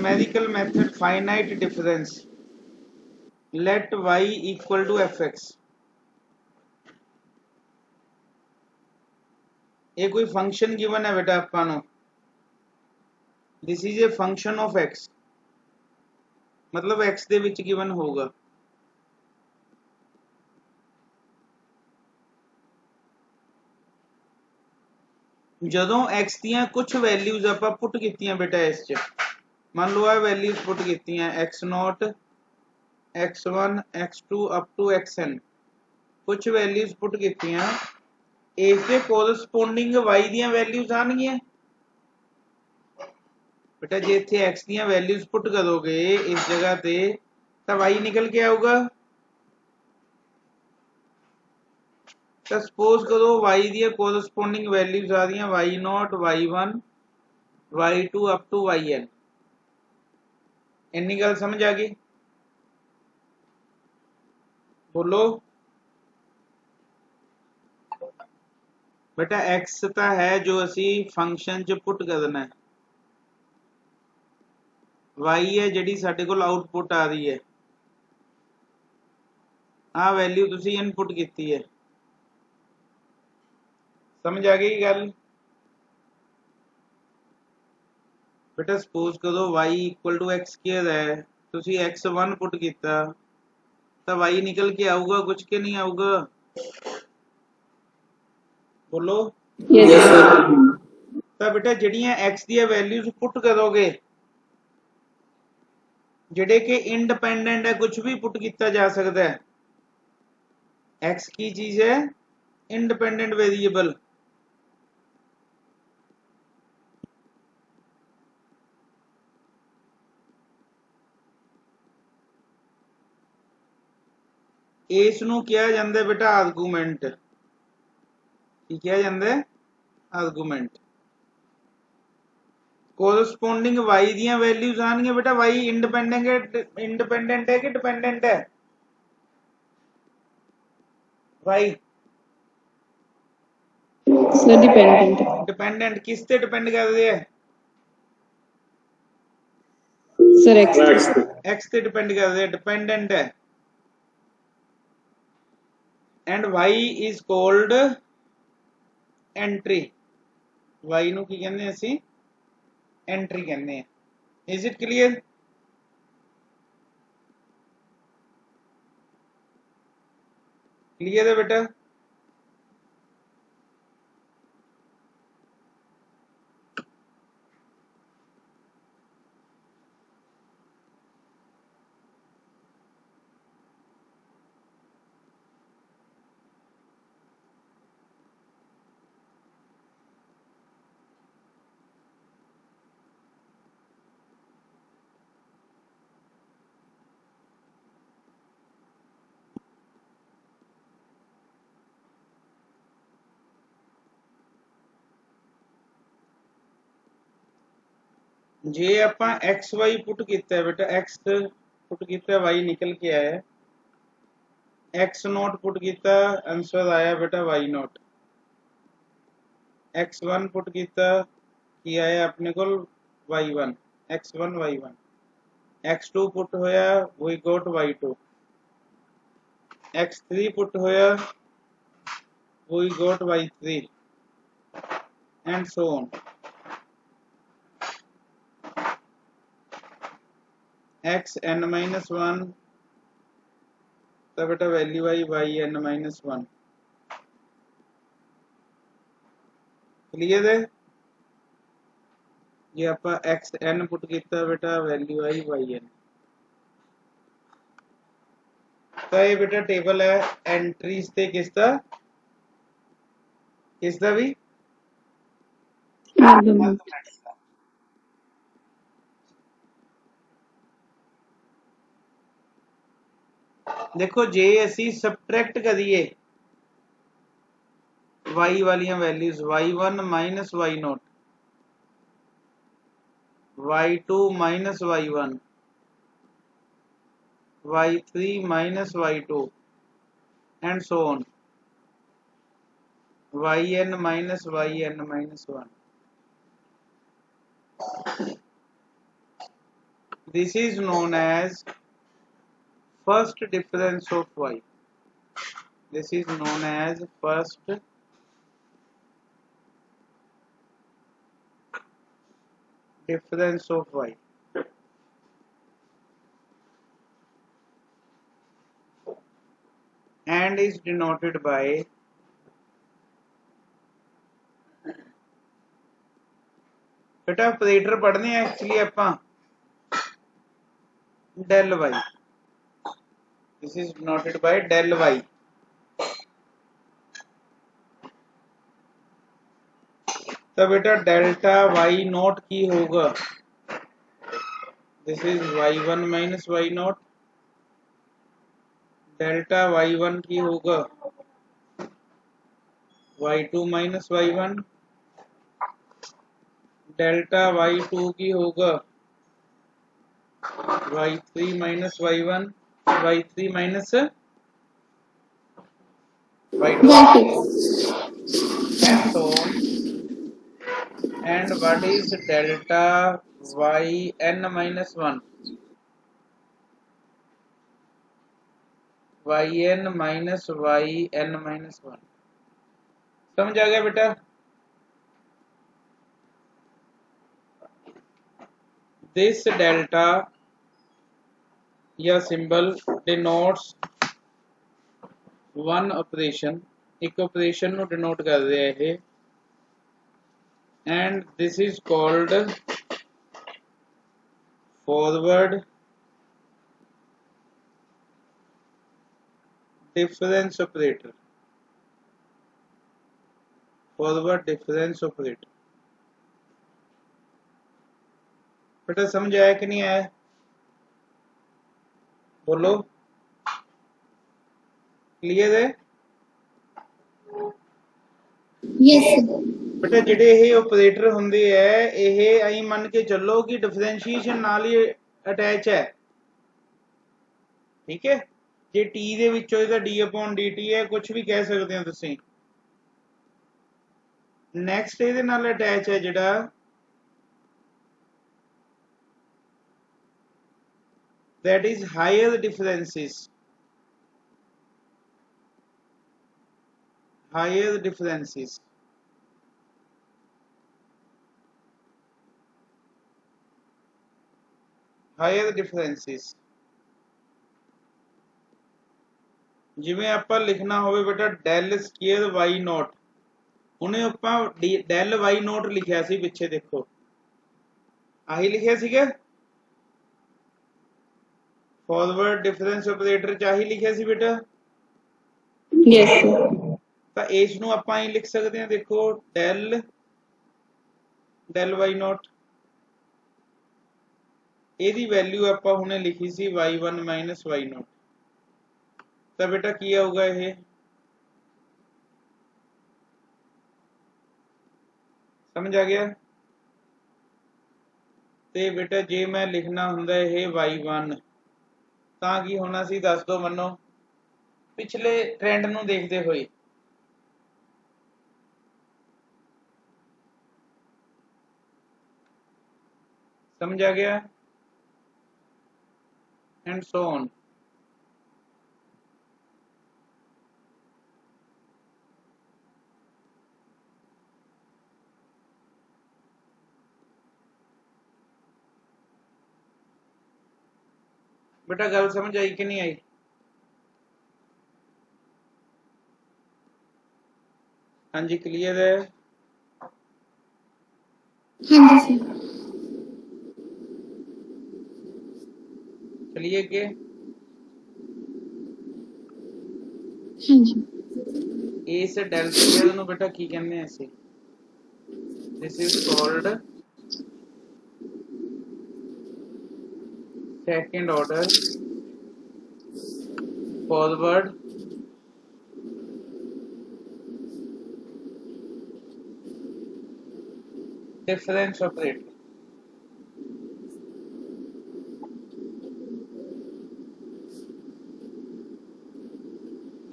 mathematical method finite difference, let y equal to fx। ये कोई function given है बेटा आपका no, this is a function of x, मतलब x ਦੇ ਵਿੱਚ गिवन होगा। ਜਦੋਂ x ਦੀਆਂ ਕੁਝ ਵੈਲਿਊਜ਼ ਆਪਾਂ ਪੁੱਟ ਕੀਤੀਆਂ ਬੇਟਾ ਇਸ ਚ, ਮੰਨ ਲਓ ਆ ਵੈਲਿਊਜ਼ ਪੁੱਟ ਕੀਤੀਆਂ x0 x1 x2 up to xn, ਕੁਝ ਵੈਲਿਊਜ਼ ਪੁੱਟ ਕੀਤੀਆਂ, ਇਸ ਦੇ ਕੋਰਸਪੋਂਡਿੰਗ y ਦੀਆਂ ਵੈਲਿਊਜ਼ ਆਣਗੀਆਂ बेटा। जे इत्थे x ਦੀਆਂ ਵੈਲਿਊਜ਼ ਪੁੱਟ ਕਰੋਗੇ ਇਸ ਜਗ੍ਹਾ ਤੇ ਤਾਂ y ਨਿਕਲ ਕੇ ਆਊਗਾ। ਤਾਂ ਸਪੋਜ਼ ਕਰੋ y ਦੀਆਂ ਕੋਰਸਪੋਂਡਿੰਗ ਵੈਲਿਊਜ਼ ਆ ਰਹੀਆਂ y0 y1 y2 up to yn। ਇੰਨੀ ਗੱਲ ਸਮਝ ਆ ਗਈ? ਬੋਲੋ बेटा x ਤਾਂ ਹੈ ਜੋ ਅਸੀਂ ਫੰਕਸ਼ਨ ਚ ਪੁੱਟ ਕਰਨਾ ਹੈ, y ਹੈ ਜਿਹੜੀ ਸਾਡੇ ਕੋਲ ਆਉਟਪੁੱਟ ਆ ਰਹੀ ਹੈ, ਆਹ ਵੈਲਿਊ ਤੁਸੀਂ ਇਨਪੁੱਟ ਕੀਤੀ ਹੈ। ਸਮਝ ਆ ਗਈ ਗੱਲ बेटा? सपोज करो y equal to X square है, ਤੁਸੀਂ x1 पुट ਕੀਤਾ ਤਾਂ y निकल के आऊगा कुछ के नहीं आऊगा? बोलो yes sir। ਤਾਂ बेटा ਜਿਹੜੀਆਂ x ਦੀਆਂ ਵੈਲਿਊਜ਼ ਪੁੱਟ ਕਰੋਗੇ, ਜਿਹੜੇ ਕਿ ਇੰਡੀਪੈਂਡੈਂਟ ਹੈ, ਕੁਝ ਵੀ ਪੁੱਟ ਕੀਤਾ ਜਾ ਸਕਦਾ ਹੈ। x ਕੀ ਚੀਜ਼ ਹੈ? Independent variable. ਇਸ ਨੂੰ ਕਿਹਾ ਜਾਂਦਾ बेटा आर्गूमेंट। ਕੀ ਕਿਹਾ ਜਾਂਦਾ? आर्गूमेंट। कोरस्पोंडिंग y ਦੀਆਂ ਵੈਲਿਊਜ਼ ਆਣਗੀਆਂ बेटा। y इंडिपेंडेंट है कि डिपेंडेंट है? y sir dependent. डिपेंडेंट किस ते डिपेंड कर रहे हैं? सर एक्स ते डिपेंड कर रहे हैं, डिपेंडेंट है। And y is called entry. y ਨੂੰ ਕੀ ਕਹਿੰਦੇ ਅਸੀਂ? एंट्री कहने हैं। Is it clear? क्लियर है बेटा? जे ਆਪਾਂ एक्स वाई पुट किया बेटा, एक्स पुट किया वाई निकल के आया, एक्स नॉट पुट किया आंसर आया बेटा Y nought. X one put किया है अपने को Y one, X one Y one. X two put होया we got Y two. X three put होया we got Y three, and so on. X N minus one तो बेटा value I Y N minus one. Clear है? ये आप x N put किया बेटा value I Y N. तो ये बेटा टेबल है एंट्रीज ते किसका भी देखो जे असी सबट्रैक्ट करिए y वालियां values y1 minus y0, y2 minus y1, y3 minus y2, and so on, yn minus yn minus 1। this is known as first difference of y. This is known as first difference of y. And is denoted by बेटा operator पढ़ने हैं actually ਆਪਾਂ del y. This is denoted by del y. तो बेटा delta y not की होगा, this is y1 minus y not. Delta y1 की होगा y2 minus y1. Delta y2 की होगा y3 minus y1, y3 minus y2, and so on. And what is delta yn minus 1? yn minus yn minus 1. समझ आ गया बेटा? This delta या symbol denotes one operation, एक operation ਨੂੰ denote कर रहा है ये, and this is called forward difference operator. Forward difference operator. बेटा समझ आया कि नहीं आया? बोलो, क्लियर है? Yes, बेटा ਜਿਹੜੇ ਇਹ ਆਪਰੇਟਰ ਹੁੰਦੇ ਐ ਇਹ ਐਂ ਮੰਨ ਕੇ ਚੱਲੋ ਕਿ ਡਿਫਰੈਂਸ਼ੀਏਸ਼ਨ ਨਾਲ ਹੀ ਅਟੈਚ ਹੈ, ਠੀਕ ਹੈ? ਜੇ t ਦੇ ਵਿੱਚੋਂ ਇਹਦਾ d/dt ਹੈ, ਕੁਝ ਵੀ ਕਹਿ ਸਕਦੇ ਹੋ ਤੁਸੀਂ. ਨੈਕਸਟ ਇਹਦੇ ਨਾਲ ਅਟੈਚ ਹੈ ਜਿਹੜਾ that is higher differences. Higher differences. Higher differences. ਜਿਵੇਂ ਆਪਾਂ ਲਿਖਣਾ ਹੋਵੇ ਬੇਟਾ del square y naught, ਉਹਨੇ ਆਪਾਂ del y naught ਲਿਖਿਆ ਸੀ ਪਿੱਛੇ, ਦੇਖੋ ਆਹੀ ਲਿਖਿਆ ਸੀਗਾ ਫਾਰਵਰਡ ਡਿਫਰੈਂਸ ਆਪਰੇਟਰ ਚ, ਆਹੀ ਲਿਖਿਆ ਸੀ ਬੇਟਾ? yes, sir. ਤਾਂ ਇਸ ਨੂੰ ਆਪਾਂ ਹੀ ਲਿਖ ਸਕਦੇ ਹਾਂ, ਦੇਖੋ del y naught. ਇਹਦੀ ਵੈਲਿਊ ਆਪਾਂ ਹੁਣੇ ਲਿਖੀ ਸੀ y1 ਮਾਈਨਸ y naught. ਤਾਂ ਬੇਟਾ ਕੀ ਆਊਗਾ ਇਹ? ਸਮਝ ਆ ਗਿਆ? ਤੇ ਬੇਟਾ ਜੇ ਮੈਂ ਲਿਖਣਾ ਹੁੰਦਾ ਇਹ y1 ਤਾਂ ਕੀ ਹੋਣਾ ਸੀ, ਦੱਸ ਦਿਓ ਮੰਨੋ, ਪਿਛਲੇ ਟ੍ਰੈਂਡ ਨੂੰ ਦੇਖਦੇ ਹੋਏ. ਸਮਝ ਆ ਗਿਆ? And so on. बेटा गल समझ आई कि नहीं आई? हाँ जी, क्लियर है? हाँ जी सर. चलिए के हाँ जी. इस डेल स्क्वायर ਨੂੰ बेटा ਕੀ ਕਹਿੰਦੇ ਆ ਅਸੀਂ? This is called second order forward difference operator.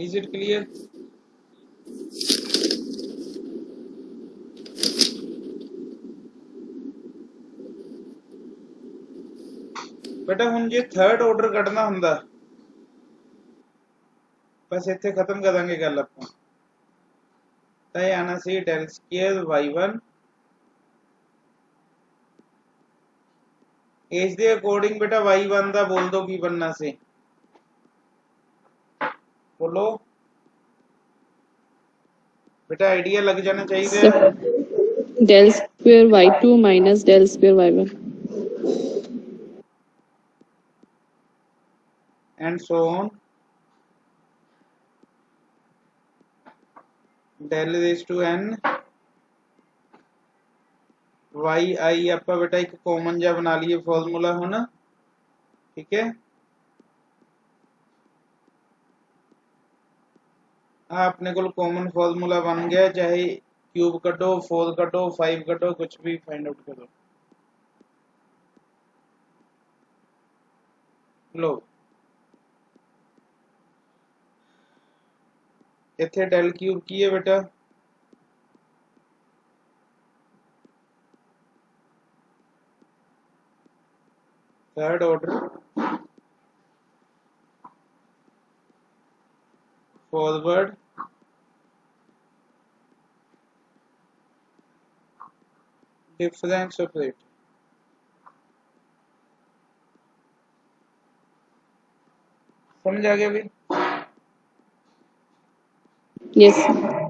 Is it clear? बेटा हुण जे थर्ड ऑर्डर कढना हुंदा बस इत्थे खत्म कर दांगे गल आपां तां इह आना सी del square y1 इस दे अकॉर्डिंग बेटा y1 दा बोल दो की बनना सी बोलो बेटा आइडिया लग जाना चाहिए del square y2 minus del square y1 and so on del raised to n yi ਆਪਾਂ बेटा एक कॉमन जा बना लिए फॉर्मूला हुण ठीक है अपने को कॉमन फॉर्मूला बन गया चाहे क्यूब कटो 4 कटो 5 कटो कुछ भी फाइंड आउट करो लो इथे डेल क्यूब की है बेटा third order forward difference operator समझ आ गया भी yes sir.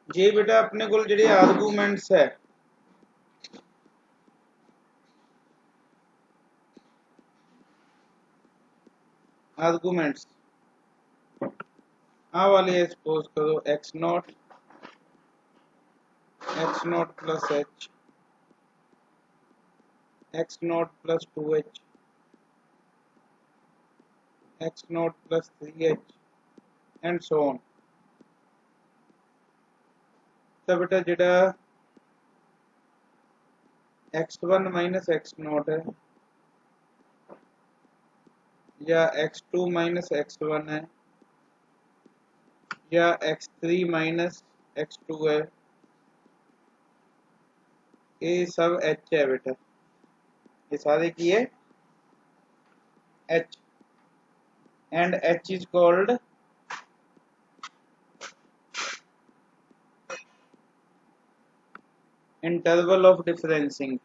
जे बेटा अपने को जेडे आर्गूमेंट्स है आर्गूमेंट्स आ वाले सपोज करो x not plus h x not plus 2h x not plus 3h and so on तो बेटा जेड़ा x1 माइनस x नॉट है या x2 माइनस x1 है या x3 माइनस x2 है ये सब h है बेटा ये सारे की है h and h is called interval of differencing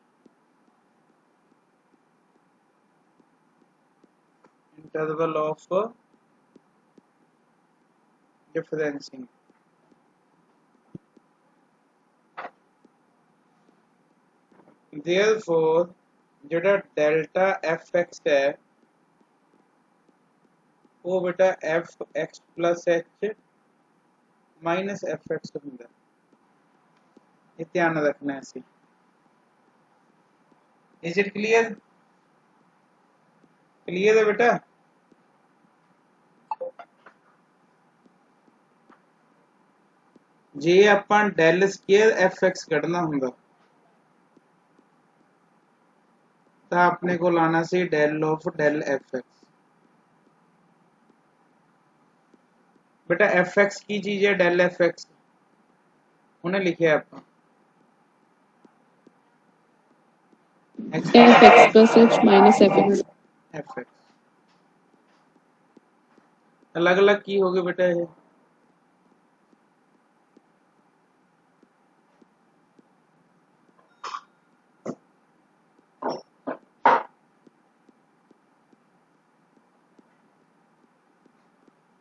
therefore जेड़ा डेल्टा fx है वो बेटा fx plus h minus fx होंगे ये ध्यान रखना है इज इट क्लियर क्लियर है बेटा जे ਆਪਾਂ del square fx ਕੱਢਣਾ ਹੁੰਦਾ ਤਾਂ ਆਪਣੇ ਕੋਲ ਆਣਾ ਸੀ del of del fx बेटा fx की चीज है del fx उन्हें लिखे आप fx plus h minus fx fx अलग अलग की होगी बेटा ये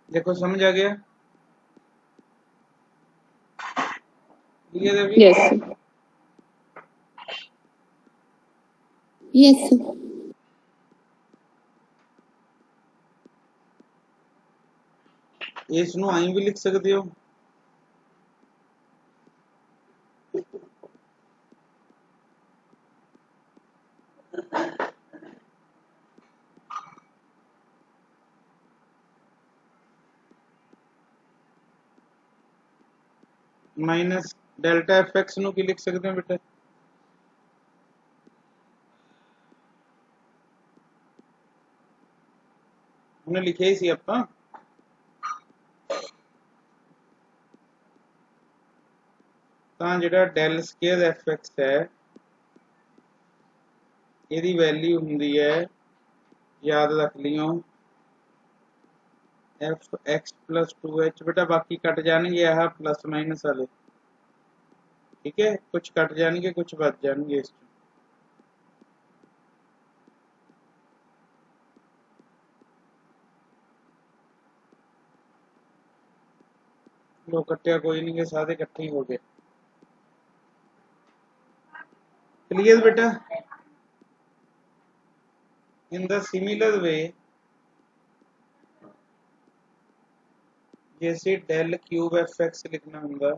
देखो समझ आ गया yes sir. Yes, sir. इस नु आई भी लिख सकते हो माइनस डेल्टा fx नु की लिख सकते हैं बेटा हमने लिखे ही सी ਆਪਾਂ ਤਾਂ ਜਿਹੜਾ del square fx है ਇਹਦੀ ਵੈਲਿਊ ਹੁੰਦੀ ਹੈ याद रख लियो fx plus 2h बेटा बाकी कट जाएंगे यह प्लस माइनस वाले ठीक है कुछ कट जाएंगे कुछ बच जाएंगे इस लो कट्टिया कोई नहीं के सारे इकट्ठे ही हो गए क्लियर बेटा इन द सिमिलर वे जैसे डेल क्यूब एफ एक्स लिखना होगा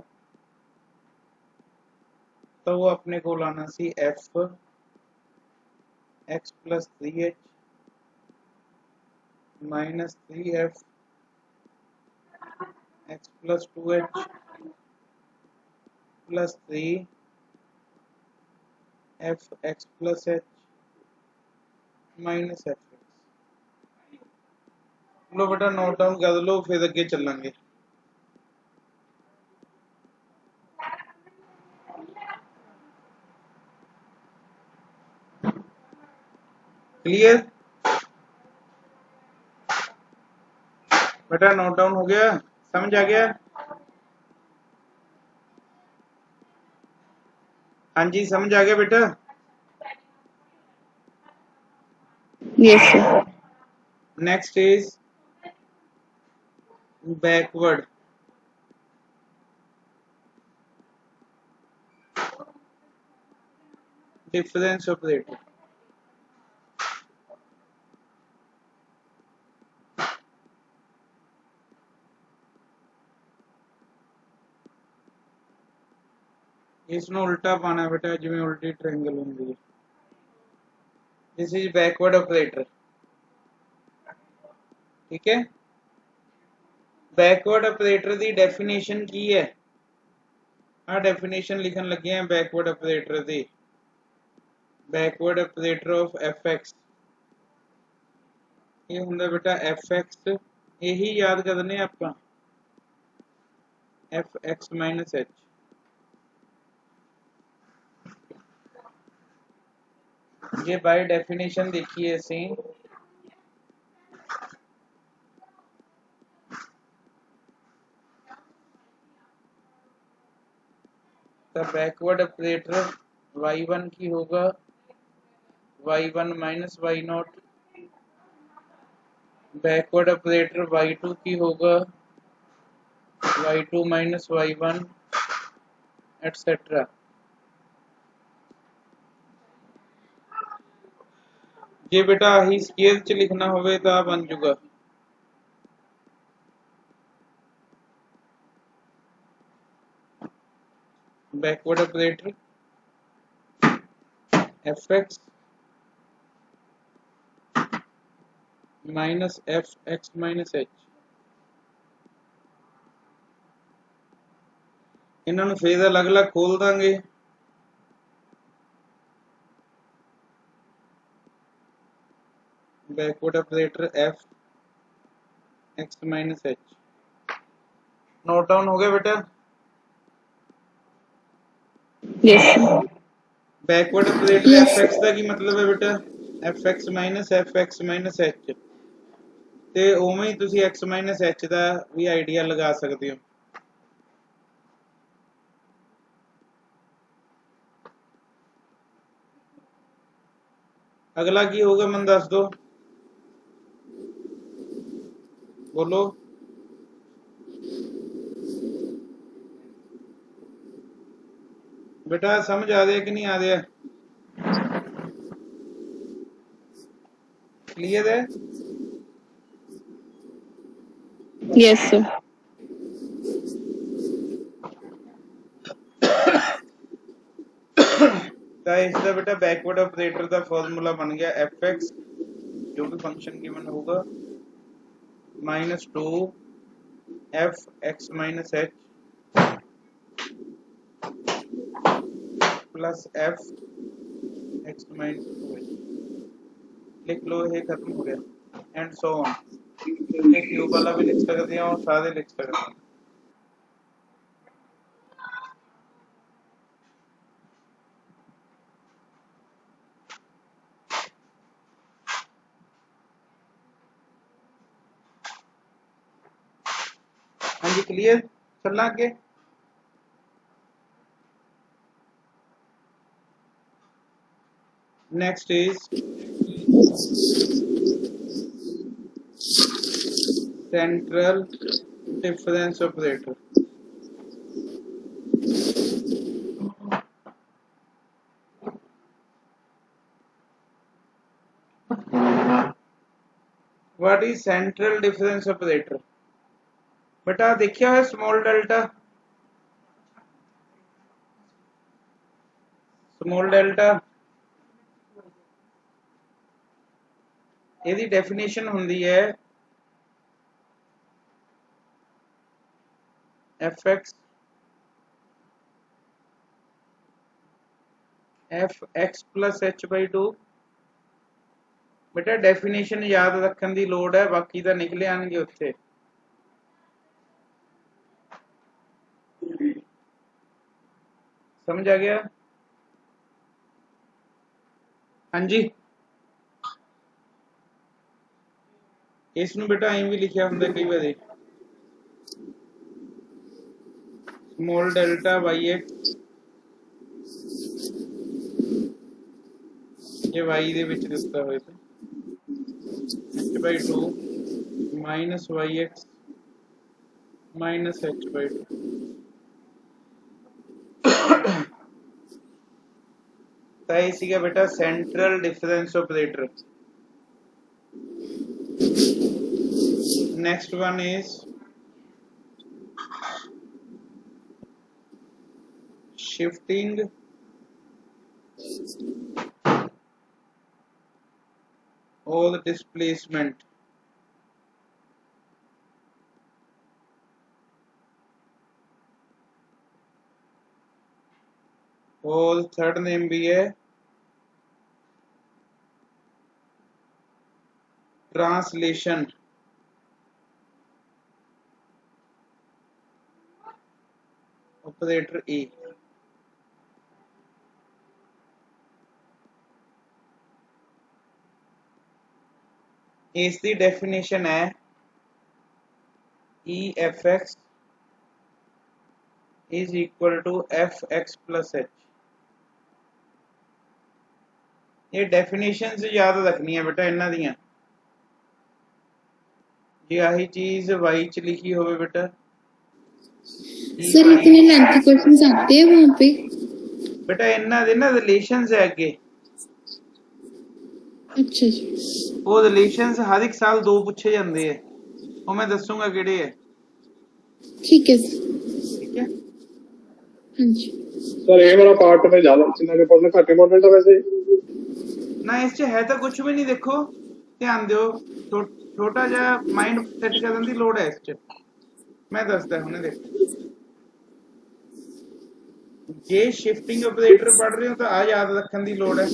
तो वो अपने को लाना सी F X plus 3h minus 3f X plus 2h plus 3 F X plus h minus F लो बेटा नोट डाउन कर लो फिर अगे चलेंगे क्लियर बेटा नोट डाउन हो गया समझ आ गया हाँ जी समझ आ गया बेटा Yes, sir. Next is backward difference operator इसमें उल्टा पाना बेटा जिवें उल्टी ट्रायंगल होंगी है दिस इज बैकवर्ड ऑपरेटर ठीक है बैकवर्ड ऑपरेटर की डेफिनेशन की है आ डेफिनेशन लिखन लगे हैं बैकवर्ड ऑपरेटर की backward operator of F X ये होंगे बेटा एफ एक्स यही याद करने आप एफ एक्स माइनस एच ये बाय डेफिनेशन देखिए असी तो बैकवर्ड ऑपरेटर y1 की होगा y1 minus Y naught backward operator y2 की होगा y2 माइनस y1 एटसेट्रा जे बेटा ही स्केल च लिखना होवे तो बन जूगा backward operator F X minus F X minus H इन्होंने फिर अलग अलग खोल देंगे backward operator F X minus H note down हो गया बेटा Yes, sir. Backward operator Yes, F X का की मतलब है बेटा एफ एक्स माइनस एच ते उवें ही तुसी एक्स माइनस एच का भी आइडिया लगा सकते हो अगला की होगा मन दस दो बोलो बेटा समझ आ रहा कि नहीं आ रहा क्लियर है Yes, sir. तो इसका बेटा बैकवर्ड ऑपरेटर का फॉर्मूला बन गया एफ एक्स जो भी फंक्शन गिवन होगा minus 2 F X minus H plus F X minus 2 लिख लो ये खत्म हो गया एंड सो ऑन क्यूब वाला भी लिख सकते हैं और सादे लिख सकते हैं। हाँ जी क्लियर, चलना आगे। Next is central difference operator. What is central difference operator? बेटा देखिया है स्मॉल डेल्टा, स्मॉल डेल्टा ਇਹਦੀ ਡੈਫੀਨੇਸ਼ਨ ਹੁੰਦੀ ਹੈ fx fx plus h/2। बेटा डेफिनेशन याद रखने की लोड़ है, बाकी तो निकले आएंगे उत्थे। समझ आ गया? हाँ जी, इसनू बेटा ऐं भी लिखा होंगे कई बार स्मॉल डेल्टा वाई एक्स, ये वाई दे विच दिता होए तो h/2 minus Y x minus h/2। तो ये सीगा बेटा central difference operator. Next one is shifting और डिस्प्लेसमेंट। और थर्ड नेम भी है ट्रांसलेशन। Operator A. इसकी डेफिनेशन है E F X is equal to F X plus H. ये डेफिनेशन से याद रखनी है बेटा इन्हां दियां। जे आही चीज वाई च लिखी होवे बेटा, सर इतने लेंथी क्वेश्चंस आते हैं वहाँ पे? बेटा इन्हां दे ना रिलेशंस है अगे। अच्छा जी, वो रिलेशंस हर एक साल दो पूछे जाते हैं, वो मैं दसूंगा किहड़े है। ठीक है सर। ठीक है हाँ जी सर ये वाला पार्ट में ज्यादा चिन्ह के पढ़ना घट इंपॉर्टेंट है वैसे ना, इस च है तो कुछ भी नहीं। देखो ध्यान दियो, छोटा जा माइंड सेट करने की लोड़ है इस च। मैं दसदा हुणे देखो, जे शिफ्टिंग ऑपरेटर पढ़ रहे हो तो आ याद रखने की लोड़ है।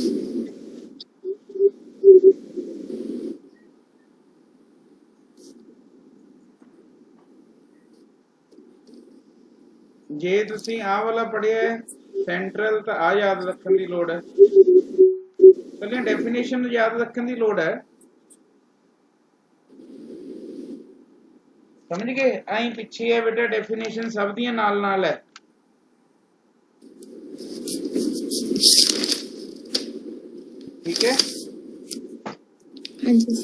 जे तुसी आ वाला पढ़िया है सेंट्रल तो आ याद रखने की लोड़ है। पहले डेफिनेशन याद रखने की लोड़ है। समझ गए? आई पिछे है बेटा डेफिनेशन सब दियां नाल नाल है। ठीक है, हाँ जी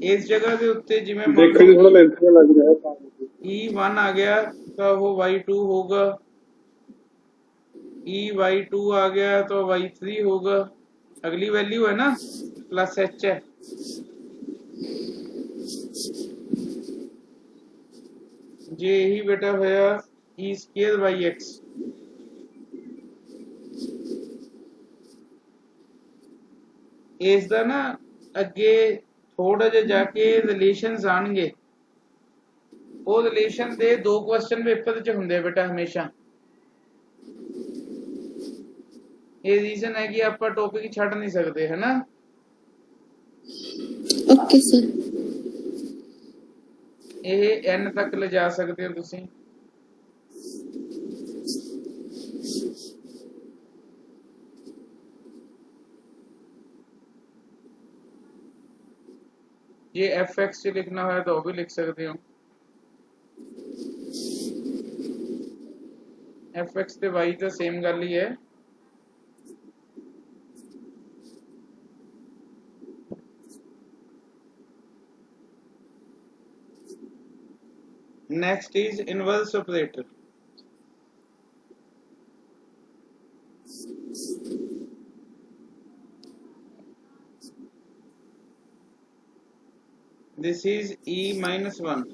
इस जगह के उत्ते जिवें देखने में थोड़ा लेंथ में लग रहा है। E1 आ गया तो वो y2 होगा, Y2 आ गया तो y3 होगा। अगली वैल्यू है ना प्लस h है। जे यही बेटा होया E²/x। इसका ना अगे थोड़ा जिहा जाके रिलेशंस आएंगे। वो रिलेशन दे दो क्वेश्चन पेपर च हुंदे बेटा हमेशा। ये रीजन है कि आप टॉपिक छड़ नहीं सकते, है ना। Okay sir. ਇਹ n ਤੱਕ ਲਿਜਾ ਸਕਦੇ ਹੋ ਤੁਸੀਂ। ਜੇ fx ਚ ਲਿਖਣਾ ਹੋਇਆ ਤਾਂ ਉਹ ਵੀ ਲਿਖ ਸਕਦੇ ਹੋ। fx ਤੇ y ਤਾਂ ਸੇਮ ਗੱਲ ਹੀ ਹੈ। Next is inverse operator. This is e minus 1.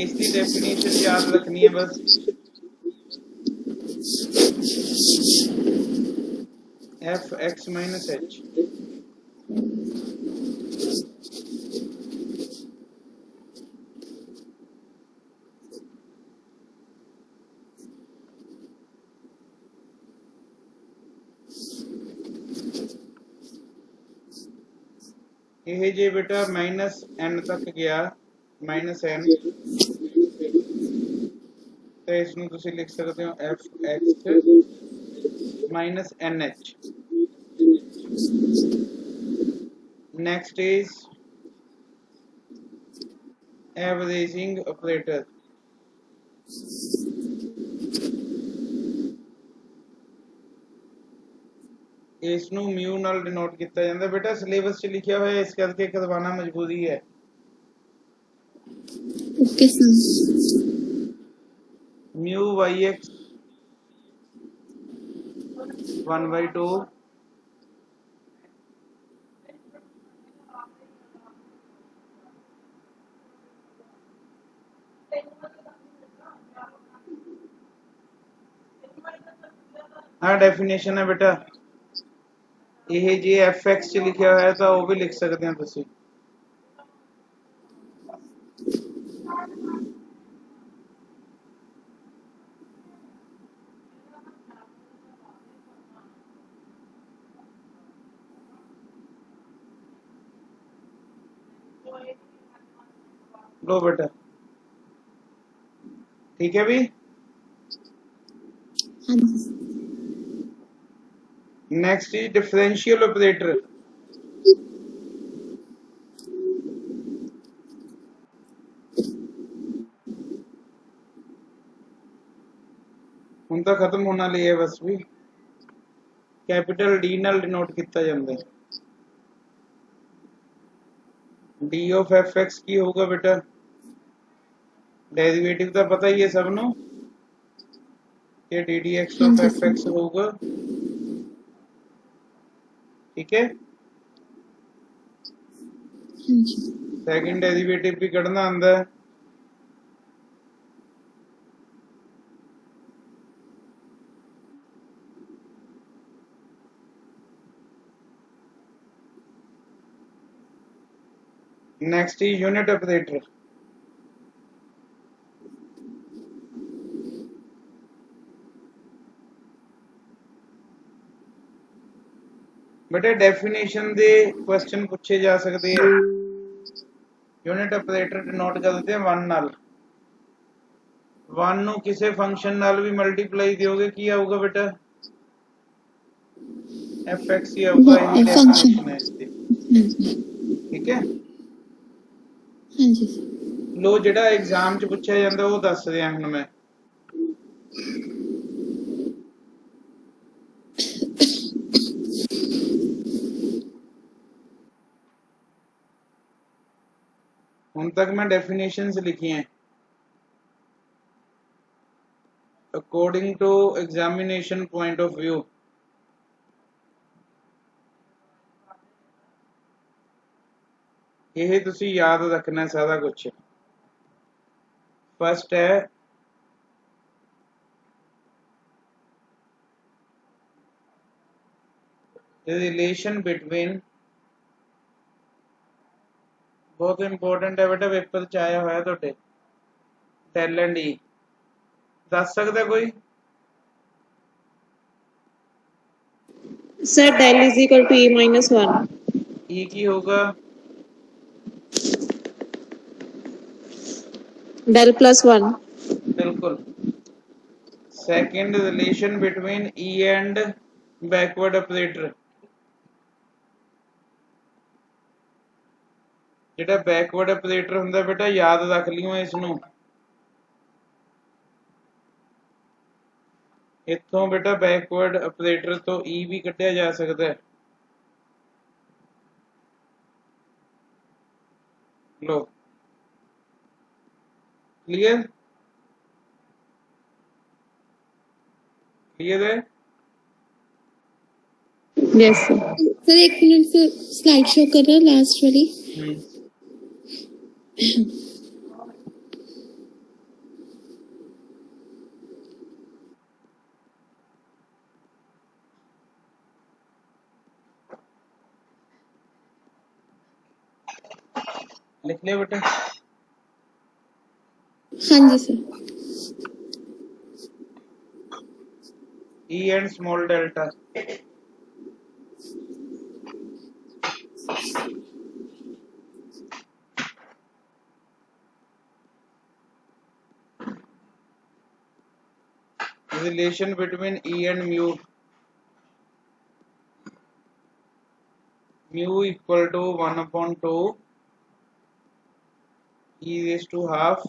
इसकी डेफिनेशन याद रखनी है बस। f x minus h। ਇਹ ਜੇ बेटा -n तक गया -n तो इसमें तुसी लिख सकते हो f(x) minus nh। Next is averaging operator. इसनू म्यू नाल डिनोट किया जाता। बेटा सिलेबस च लिखा हुआ है, इस करके करवाना मजबूरी है। Okay sir. म्यू yx 1/2 हाँ डेफिनेशन है बेटा। यह जे fx च लिखा हुआ है तो वह भी लिख सकते हैं तुसी। लो बेटा ठीक है भी। हाँ जी। Next is differential operator. ਹੁਣ ਤਾਂ खत्म होने वाली है बस भी। कैपिटल डी नाल डिनोट किया जाता है। डी ऑफ एफ एक्स की होगा बेटा, डेरिवेटिव तो पता ही है सबनों कि D D x of F x होगा। ठीक है, सेकंड डेरिवेटिव भी कढ़ना आंदा है। Next is unit operator. बेटे डेफिनेशन दे क्वेश्चन पूछे जा सकते हैं। यूनिट ऑपरेटर डिनोट करते हैं 1 नाल। 1 नू किसी फंक्शन नाल भी मल्टीप्लाई दोगे की आऊगा बेटा, एफ एक्स ही आऊगा। यही डेफिनेशन है इसकी। ठीक है, हाँ जी। लो जेड़ा एग्जाम च पूछा जाता वो दस रहा हूं मैं। हुन तक मैं डेफिनेशंस लिखी हैं according to examination point of view. यह तुसी याद रखना सारा कुछ। फर्स्ट है रिलेशन बिटवीन, बहुत इंपॉर्टेंट है बेटा, पेपर च आया हुआ तो डेल एंड ई। दस सकता कोई? Sir del is equal to e minus 1। E की होगा Del plus 1. बिल्कुल। Second relation between E and backward operator, ਜਿਹੜਾ ਬੈਕਵਰਡ ਆਪਰੇਟਰ ਹੁੰਦਾ ਬੇਟਾ ਯਾਦ ਰੱਖ ਲਿਓ ਇਸ ਨੂੰ। ਇੱਥੋਂ ਬੇਟਾ ਬੈਕਵਰਡ ਆਪਰੇਟਰ ਤੋਂ ਈ ਵੀ ਕੱਢਿਆ ਜਾ ਸਕਦਾ ਹੈ। लो क्लियर क्लियर है। Yes, sir. सर एक मिनट से स्लाइड शो कर रहे हैं लास्ट वाली। लिख लिया बेटा। हाँ जी sir. E and small delta, relation between E and mu, mu equal to 1/2 e raised to half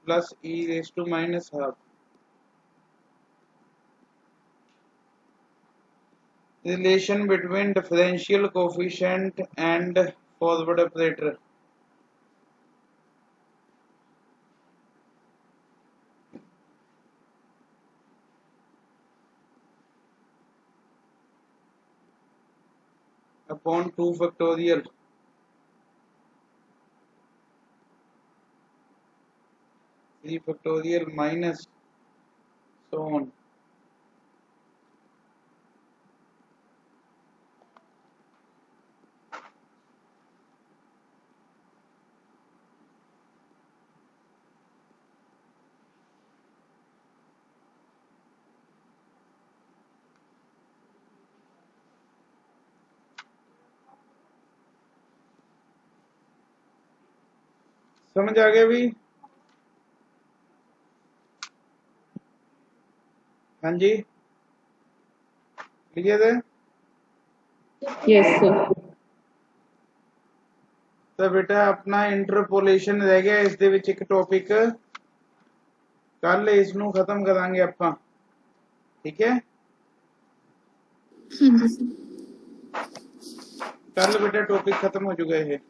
plus e raised to minus half. Relation between differential coefficient and forward operator, upon 2 factorial, 3 factorial minus so on. समझ आ गया भी? हाँ जी clear है। Yes, sir. तो बेटा अपना interpolation रह गया इस दे विच एक टॉपिक, कल इसनू खत्म करांगे आपां, ठीक है। हाँ जी सर। कल बेटा टॉपिक खत्म हो चुका है।